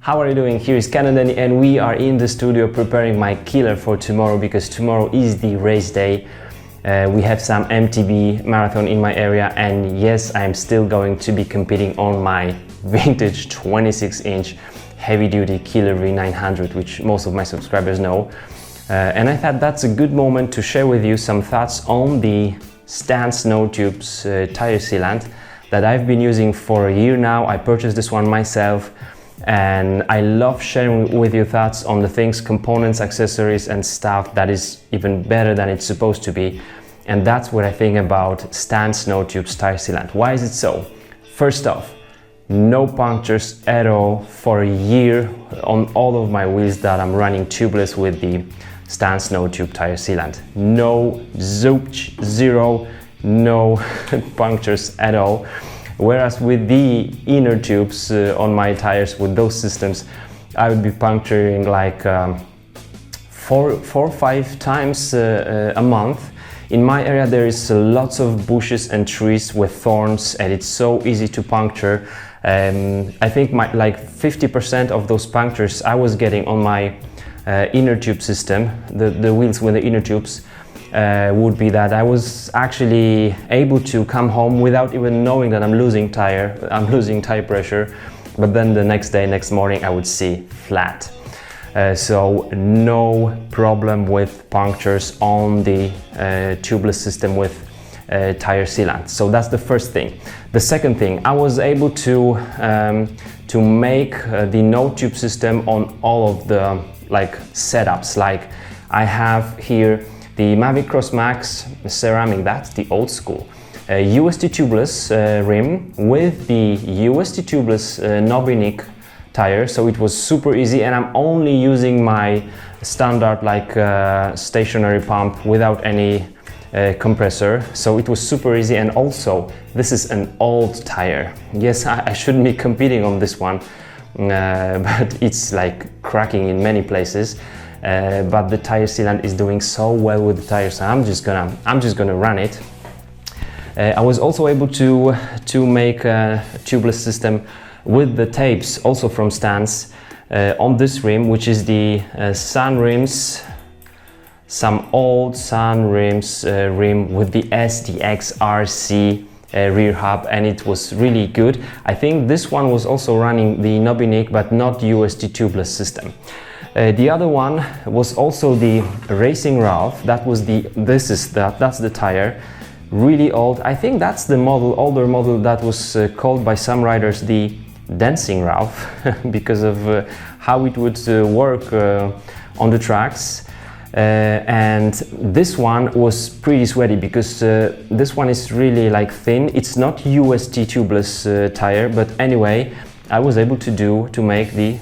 How are you doing? Here is Canada and we are in the studio preparing my killer for tomorrow because tomorrow is the race day. We have some MTB marathon in my area, and yes, I'm still going to be competing on my vintage 26-inch heavy-duty Killer V900, which most of my subscribers know. And I thought that's a good moment to share with you some thoughts on the Stance No Tubes tire sealant that I've been using for a year now. I purchased this one myself, and I love sharing with you thoughts on the things, components, accessories and stuff that is even better than it's supposed to be. And that's what I think about Stance No Tubes tire sealant. Why is it so? First off, no punctures at all for a year on all of my wheels that I'm running tubeless with the Stance No Tube tire sealant. No zooch, zero, no punctures at all. Whereas with the inner tubes on my tires, with those systems, I would be puncturing like 4 or 5 times a month. In my area there is lots of bushes and trees with thorns, and it's so easy to puncture. I think like 50% of those punctures I was getting on my inner tube system, the wheels with the inner tubes, would be that I was actually able to come home without even knowing that I'm losing tire pressure, but then the next day, next morning, I would see flat. So no problem with punctures on the tubeless system with tire sealant. So that's the first thing. The second thing, I was able to make the no tube system on all of the setups. Like I have here the Mavic Cross Max ceramic, that's the old school. UST tubeless rim with the UST tubeless Nobinik tire, so it was super easy, and I'm only using my standard stationary pump without any compressor, so it was super easy. And also, this is an old tire. Yes, I shouldn't be competing on this one, but it's like cracking in many places. But the tire sealant is doing so well with the tires, so I'm just gonna run it. I was also able to make a tubeless system with the tapes, also from Stance, on this rim, which is the Sun rims, some old Sun rims rim with the SDX RC rear hub, and it was really good. I think this one was also running the Nobinik, but not UST tubeless system. The other one was also the Racing Ralph. That's the tire, really old. I think that's the older model that was called by some riders the Dancing Ralph because of how it would work on the tracks. And this one was pretty sweaty because this one is really thin. It's not UST tubeless tire, but anyway, I was able to make the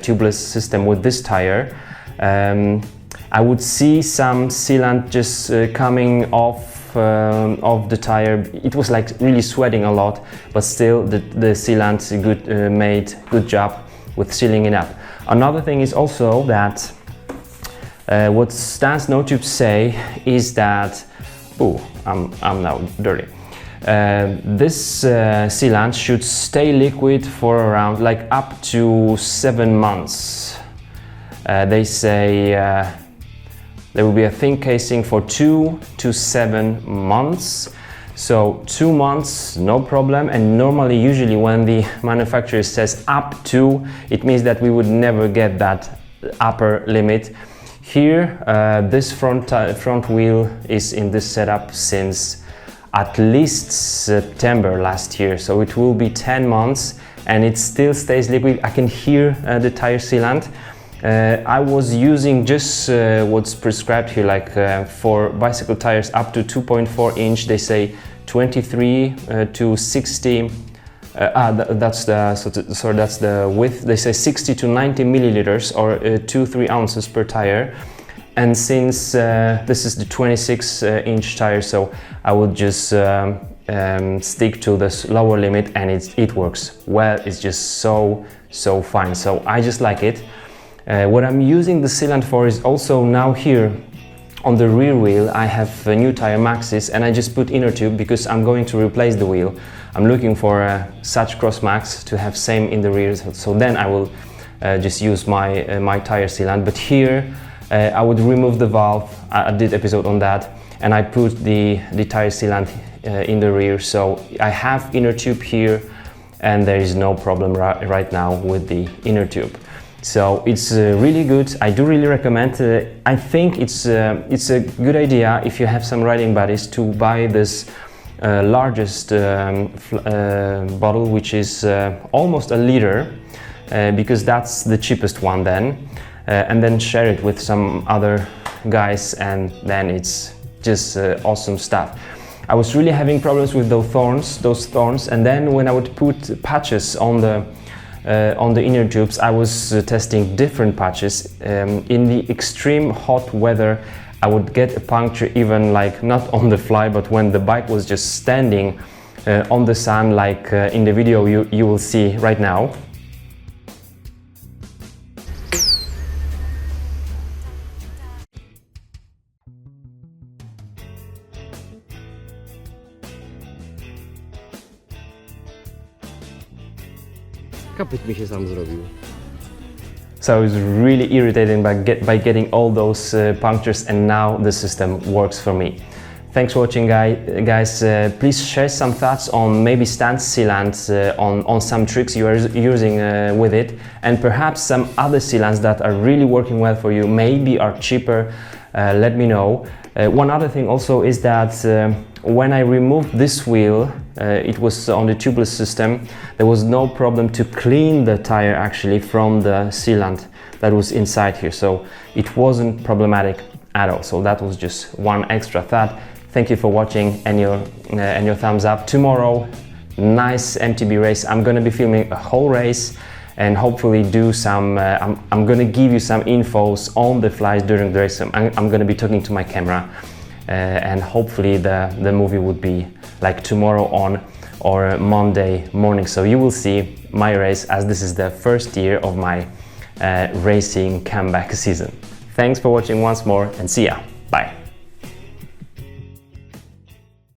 tubeless system with this tire. I would see some sealant just coming off the tire. It was really sweating a lot, but still the sealant made good job with sealing it up. Another thing is also that what Stance No Tubes say is that, I'm now dirty. This sealant should stay liquid for around up to 7 months. They say there will be a thin casing for 2 to 7 months. So 2 months, no problem. And normally, usually when the manufacturer says up to, it means that we would never get that upper limit. Here, this front wheel is in this setup since at least September last year, so it will be 10 months and it still stays liquid. I can hear the tire sealant. I was using just what's prescribed here, for bicycle tires up to 2.4 inch. They say 23 to 60. That's the width. They say 60 to 90 milliliters or 2-3 ounces per tire. And since this is the 26-inch tire, so I will just stick to this lower limit, and it works well. It's just so fine. So I just like it. What I'm using the sealant for is also now here on the rear wheel. I have new tire maxes, and I just put inner tube because I'm going to replace the wheel. I'm looking for such cross max to have same in the rear, so then I will just use my tire sealant. But here I would remove the valve. I did episode on that, and I put the tire sealant in the rear, so I have inner tube here, and there is no problem right now with the inner tube. So it's really good. I do really recommend. I think it's a good idea if you have some riding buddies to buy this largest bottle, which is almost a liter, because that's the cheapest one then, and then share it with some other guys, and then it's just awesome stuff. I was really having problems with those thorns, and then when I would put patches on the inner tubes, I was testing different patches. In the extreme hot weather, I would get a puncture even like not on the fly, but when the bike was just standing on the sun, like in the video you will see right now. Kaput mi się sam zrobił. So I was really irritated by getting all those punctures, and now the system works for me. Thanks for watching, guys. Please share some thoughts on maybe stand sealants, on some tricks you are using with it, and perhaps some other sealants that are really working well for you, maybe are cheaper. Let me know. One other thing also is that when I removed this wheel, it was on the tubeless system, there was no problem to clean the tire actually from the sealant that was inside here, so it wasn't problematic at all. So that was just one extra thought. Thank you for watching, and your thumbs up. Tomorrow, nice MTB race. I'm gonna be filming a whole race and hopefully do some, I'm gonna give you some infos on the flies during the race. I'm gonna be talking to my camera, and hopefully the movie would be like tomorrow on or Monday morning. So you will see my race, as this is the first year of my racing comeback season. Thanks for watching once more, and see ya. Bye.